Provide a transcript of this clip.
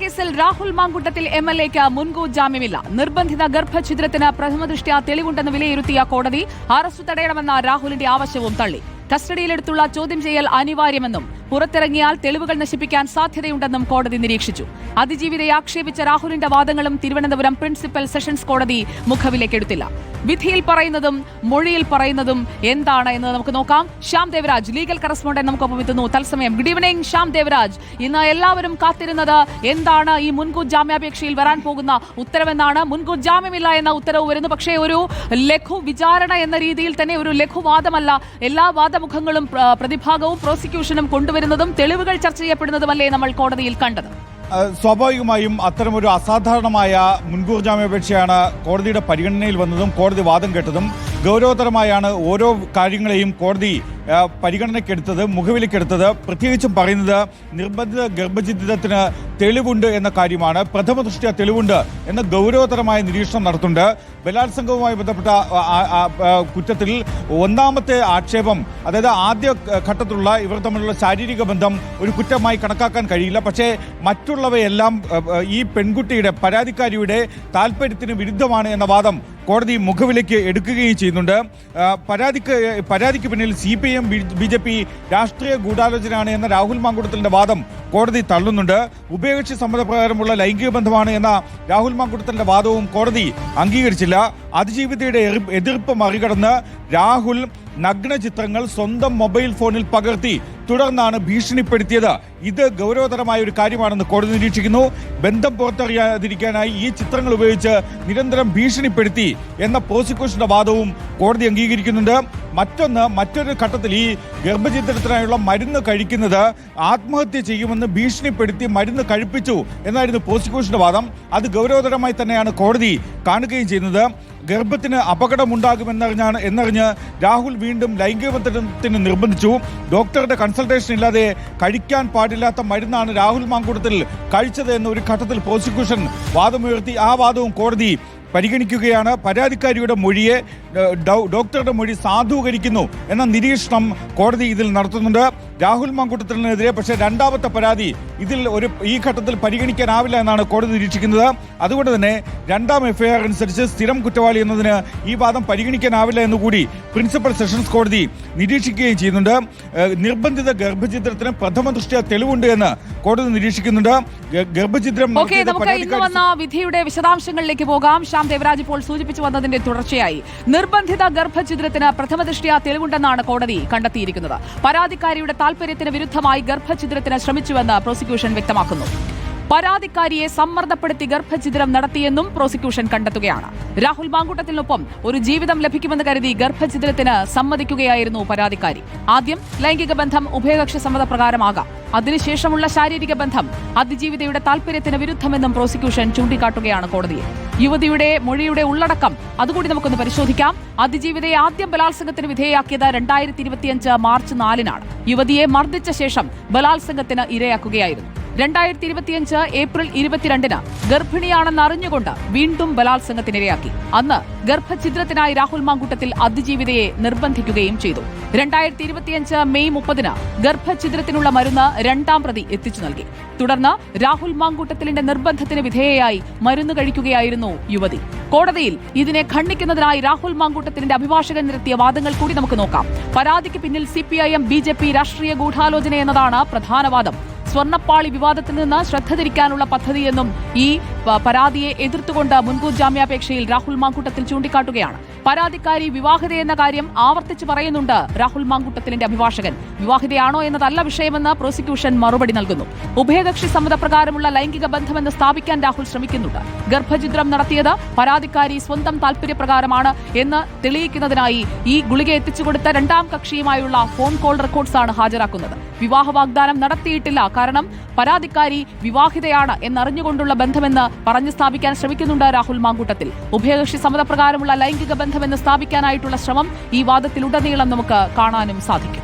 കേസിൽ രാഹുൽ മാങ്കുട്ടത്തിൽ MLAക്ക് മുൻകൂർ ജാമ്യമില്ല. നിർബന്ധിത ഗർഭഛിദ്രത്തിന് പ്രഥമദൃഷ്ട്യാ തെളിവുണ്ടെന്ന് വിലയിരുത്തിയ കോടതി അറസ്റ്റ് തടയണമെന്ന രാഹുലിന്റെ ആവശ്യവും തള്ളി. കസ്റ്റഡിയിലെടുത്തുള്ള ചോദ്യം ചെയ്യൽ അനിവാര്യമെന്നും പുറത്തിറങ്ങിയാൽ തെളിവുകൾ നശിപ്പിക്കാൻ സാധ്യതയുണ്ടെന്നും കോടതി നിരീക്ഷിച്ചു. അതിജീവിതയെ ആക്ഷേപിച്ച രാഹുലിന്റെ വാദങ്ങളും തിരുവനന്തപുരം പ്രിൻസിപ്പൽ സെഷൻസ് കോടതി മുഖവിലേക്കെടുത്തില്ല. വിധിയിൽ പറയുന്നതും മൊഴിയിൽ പറയുന്നതും എന്താണ് എന്ന് നമുക്ക് നോക്കാം. ശ്യാം ദേവരാജ്, ലീഗൽ കറസ്പോണ്ടന്റ്, നമുക്കൊപ്പം എത്തുന്നു തത്സമയം. Good evening Shyam Devaraj. ഇന്ന് എല്ലാവരും കാത്തിരുന്നത് എന്താണ് ഈ മുൻകൂർ ജാമ്യാപേക്ഷയിൽ വരാൻ പോകുന്ന ഉത്തരവെന്നാണ്. മുൻകൂർ ജാമ്യമില്ല എന്ന ഉത്തരവ് വരുന്നു. പക്ഷേ ഒരു ലഘു വിചാരണ എന്ന രീതിയിൽ തന്നെ ഒരു ലഘുവാദമല്ല. എല്ലാ വാദമുഖങ്ങളും പ്രതിഭാഗവും പ്രോസിക്യൂഷനും കൊണ്ടുവരുന്നതും തെളിവുകൾ ചർച്ച ചെയ്യപ്പെടുന്നതുമല്ലേ നമ്മൾ കോടതിയിൽ കണ്ടത്. സ്വാഭാവികമായും അത്തരമൊരു അസാധാരണമായ മുൻകൂർ ജാമ്യാപേക്ഷയാണ് കോടതിയുടെ പരിഗണനയിൽ വന്നതും കോടതി വാദം കേട്ടതും. ഗൗരവതരമായാണ് ഓരോ കാര്യങ്ങളെയും കോടതി പരിഗണനയ്ക്കെടുത്തത്, മുഖവിലേക്കെടുത്തത്. പ്രത്യേകിച്ചും പറയുന്നത് നിർബന്ധിത ഗർഭഛിദ്രത്തിന് തെളിവുണ്ട് എന്ന കാര്യമാണ്. പ്രഥമദൃഷ്ട്യാ തെളിവുണ്ട് എന്ന ഗൗരവതരമായ നിരീക്ഷണം നടത്തുന്നുണ്ട്. ബലാത്സംഗവുമായി ബന്ധപ്പെട്ട കുറ്റത്തിൽ ഒന്നാമത്തെ ആക്ഷേപം, അതായത് ആദ്യ ഘട്ടത്തിലുള്ള ഇവർ തമ്മിലുള്ള ശാരീരിക ബന്ധം ഒരു കുറ്റമായി കണക്കാക്കാൻ കഴിയില്ല. പക്ഷേ മറ്റുള്ളവയെല്ലാം ഈ പെൺകുട്ടിയുടെ, പരാതിക്കാരിയുടെ താല്പര്യത്തിന് വിരുദ്ധമാണ് എന്ന വാദം കോടതി മുഖവിലേക്ക് എടുക്കുകയും ചെയ്യുന്നുണ്ട്. പരാതിക്ക് പിന്നിൽ CPM BJP രാഷ്ട്രീയ ഗൂഢാലോചനയാണ് എന്ന രാഹുൽ മാങ്കുട്ടത്തിലിന്റെ വാദം കോടതി തള്ളുന്നുണ്ട്. ഉഭയകക്ഷി സമ്മതപ്രകാരമുള്ള ലൈംഗിക ബന്ധമാണ് എന്ന രാഹുൽ മാങ്കുട്ടത്തിലിന്റെ വാദവും കോടതി അംഗീകരിച്ചില്ല. അതിജീവിതയുടെ എതിർപ്പ് മറികടന്ന് രാഹുൽ നഗ്ന ചിത്രങ്ങൾ സ്വന്തം മൊബൈൽ ഫോണിൽ പകർത്തി തുടർന്നാണ് ഭീഷണിപ്പെടുത്തിയത്. ഇത് ഗൗരവതരമായ ഒരു കാര്യമാണെന്ന് കോടതി നിരീക്ഷിക്കുന്നു. ബന്ധം പുറത്തറിയാതിരിക്കാനായി ഈ ചിത്രങ്ങൾ ഉപയോഗിച്ച് നിരന്തരം ഭീഷണിപ്പെടുത്തി എന്ന പ്രോസിക്യൂഷന്റെ വാദവും കോടതി അംഗീകരിക്കുന്നുണ്ട്. മറ്റൊരു ഘട്ടത്തിൽ ഈ ഗർഭഛിദ്രത്തിനായുള്ള മരുന്ന് കഴിക്കുന്നത് ആത്മഹത്യ ചെയ്യുമെന്ന് ഭീഷണിപ്പെടുത്തി മരുന്ന് കഴിപ്പിച്ചു എന്നായിരുന്നു പ്രോസിക്യൂഷന്റെ വാദം. അത് ഗൗരവതരമായി തന്നെയാണ് കോടതി കാണുകയും ചെയ്യുന്നത്. ഗർഭത്തിന് അപകടമുണ്ടാകുമെന്നറിഞ്ഞ് രാഹുൽ വീണ്ടും ലൈംഗിക ബന്ധത്തിന് നിർബന്ധിച്ചു. ഡോക്ടറുടെ കൺസൾട്ടേഷൻ ഇല്ലാതെ കഴിക്കാൻ പാടില്ലാത്ത മരുന്നാണ് രാഹുൽ മാങ്കുട്ടത്തിൽ കഴിച്ചത് എന്ന ഒരു ഘട്ടത്തിൽ പ്രോസിക്യൂഷൻ വാദമുയർത്തി. ആ വാദവും കോടതി പരിഗണിക്കുകയാണ്. പരാതിക്കാരിയുടെ മൊഴിയെ, ഡോക്ടറുടെ മൊഴി സാധൂകരിക്കുന്നു എന്ന നിരീക്ഷണം കോടതി ഇതിൽ നടത്തുന്നുണ്ട്. രാഹുൽ മാങ്കുട്ടത്തിനെതിരെ പക്ഷേ രണ്ടാമത്തെ പരാതി ഈ ഘട്ടത്തിൽ പരിഗണിക്കാനാവില്ല എന്നാണ് കോടതി നിരീക്ഷിക്കുന്നത്. അതുകൊണ്ട് തന്നെ രണ്ടാം FIR അനുസരിച്ച് സ്ഥിരം കുറ്റവാളി എന്നതിന് ഈ വാദം പരിഗണിക്കാനാവില്ല എന്നുകൂടി പ്രിൻസിപ്പൽ സെഷൻസ് കോടതി നിരീക്ഷിക്കുകയും ചെയ്യുന്നുണ്ട്. നിർബന്ധിത ഗർഭഛിദ്രത്തിന് പ്രഥമദൃഷ്ട്യാ തെളിവുണ്ട് എന്ന് കോടതി നിരീക്ഷിക്കുന്നുണ്ട്. ഗർഭഛിദ്രം വിധിയുടെ വിശദാംശങ്ങളിലേക്ക് പോകാം. ശ്യാം ദേവരാജ് ഇപ്പോൾ സൂചിപ്പിച്ചു വന്നതിന്റെ തുടർച്ചയായി നിർബന്ധിത ഗർഭഛിദ്രത്തിന് പ്രഥമദൃഷ്ട്യാ തെളിവുണ്ടെന്നാണ് കോടതി കണ്ടെത്തിയിരിക്കുന്നത്. പരാതിക്കാരിയുടെ താൽപര്യത്തിന് വിരുദ്ധമായി ഗർഭഛിദ്രത്തിന് ശ്രമിച്ചുവെന്ന് പ്രോസിക്യൂഷൻ വ്യക്തമാക്കുന്നു. പരാതിക്കാരിയെ സമ്മർദ്ദപ്പെടുത്തി ഗർഭഛിദ്രം നടത്തിയെന്നും പ്രോസിക്യൂഷൻ കണ്ടെത്തുകയാണ്. രാഹുൽ മാങ്കുട്ടത്തിനൊപ്പം ഒരു ജീവിതം ലഭിക്കുമെന്ന് കരുതി ഗർഭഛിദ്രത്തിന് സമ്മതിക്കുകയായിരുന്നു പരാതിക്കാരി. ആദ്യം ലൈംഗിക ബന്ധം ഉഭയകക്ഷി സമ്മതപ്രകാരമാകാം, അതിനുശേഷമുള്ള ശാരീരിക ബന്ധം അതിജീവിതയുടെ താൽപര്യത്തിന് വിരുദ്ധമെന്നും പ്രോസിക്യൂഷൻ ചൂണ്ടിക്കാട്ടുകയാണ് കോടതിയെ. യുവതിയുടെ മൊഴിയുടെ ഉള്ളടക്കം അതുകൂടി നമുക്കൊന്ന് പരിശോധിക്കാം. അതിജീവിതയെ ആദ്യം ബലാത്സംഗത്തിന് വിധേയയാക്കിയത് 2025 മാർച്ച് 4-നാണ്. യുവതിയെ മർദ്ദിച്ച ശേഷം ബലാത്സംഗത്തിന് ഇരയാക്കുകയായിരുന്നു. 2025 ഏപ്രിൽ 22-ന് ഗർഭിണിയാണെന്ന് അറിഞ്ഞുകൊണ്ട് വീണ്ടും ബലാത്സംഗത്തിനിരയാക്കി. അന്ന് ഗർഭഛിദ്രത്തിനായി രാഹുൽ മാങ്കുട്ടത്തിൽ അതിജീവിതയെ നിർബന്ധിക്കുകയും ചെയ്തു. 2025 മെയ് 30-ന് ഗർഭഛിദ്രത്തിനുള്ള മരുന്ന് രണ്ടാം പ്രതി എത്തിച്ചു നൽകി. തുടർന്ന് രാഹുൽ മാങ്കുട്ടത്തിലിന്റെ നിർബന്ധത്തിന് വിധേയയായി മരുന്ന് കഴിക്കുകയായിരുന്നു യുവതി. കോടതിയിൽ ഇതിനെ ഖണ്ഡിക്കുന്നതിനായി രാഹുൽ മാങ്കുട്ടത്തിലിന്റെ അഭിഭാഷകൻ നിരത്തിയ വാദങ്ങൾ കൂടി നമുക്ക് നോക്കാം. പരാതിക്ക് പിന്നിൽ CPIM BJP രാഷ്ട്രീയ ഗൂഢാലോചന എന്നതാണ് പ്രധാന വാദം. സ്വർണ്ണപ്പാളി വിവാദത്തിൽ നിന്ന് ശ്രദ്ധ തിരിക്കാനുള്ള പദ്ധതിയെന്നും ഈ പരാതിയെ എതിർത്തുകൊണ്ട് മുൻകൂർ ജാമ്യാപേക്ഷയിൽ രാഹുൽ മാങ്കുട്ടത്തിൽ ചൂണ്ടിക്കാട്ടുകയാണ്. പരാതിക്കാരി വിവാഹിതയെന്ന കാര്യം ആവർത്തിച്ച് പറയുന്നുണ്ട് രാഹുൽ മാങ്കുട്ടത്തിലിന്റെ അഭിഭാഷകൻ. വിവാഹിതയാണോ എന്നതല്ല വിഷയമെന്ന് പ്രോസിക്യൂഷൻ മറുപടി നൽകുന്നു. ഉഭയകക്ഷി സമ്മതപ്രകാരമുള്ള ലൈംഗിക ബന്ധമെന്ന് സ്ഥാപിക്കാൻ രാഹുൽ ശ്രമിക്കുന്നുണ്ട്. ഗർഭഛിദ്രം നടത്തിയത് പരാതിക്കാരി സ്വന്തം താൽപര്യപ്രകാരമാണ് എന്ന് തെളിയിക്കുന്നതിനായി ഈ ഗുളിക എത്തിച്ചുകൊടുത്ത രണ്ടാം കക്ഷിയുമായുള്ള ഫോൺ കോൾ റെക്കോർഡ്സാണ് ഹാജരാക്കുന്നത്. വിവാഹ വാഗ്ദാനം നടത്തിയിട്ടില്ല, കാരണം പരാതിക്കാരി വിവാഹിതയാണ് എന്നറിഞ്ഞുകൊണ്ടുള്ള ബന്ധമെന്ന് പറഞ്ഞു സ്ഥാപിക്കാൻ ശ്രമിക്കുന്നുണ്ട് രാഹുൽ മാങ്കുട്ടത്തിൽ. ഉഭയകക്ഷി സമ്മതപ്രകാരമുള്ള ലൈംഗിക ബന്ധമെന്ന് സ്ഥാപിക്കാനായിട്ടുള്ള ശ്രമം ഈ വാദത്തിലുടനീളം നമുക്ക് കാണാനും സാധിക്കും.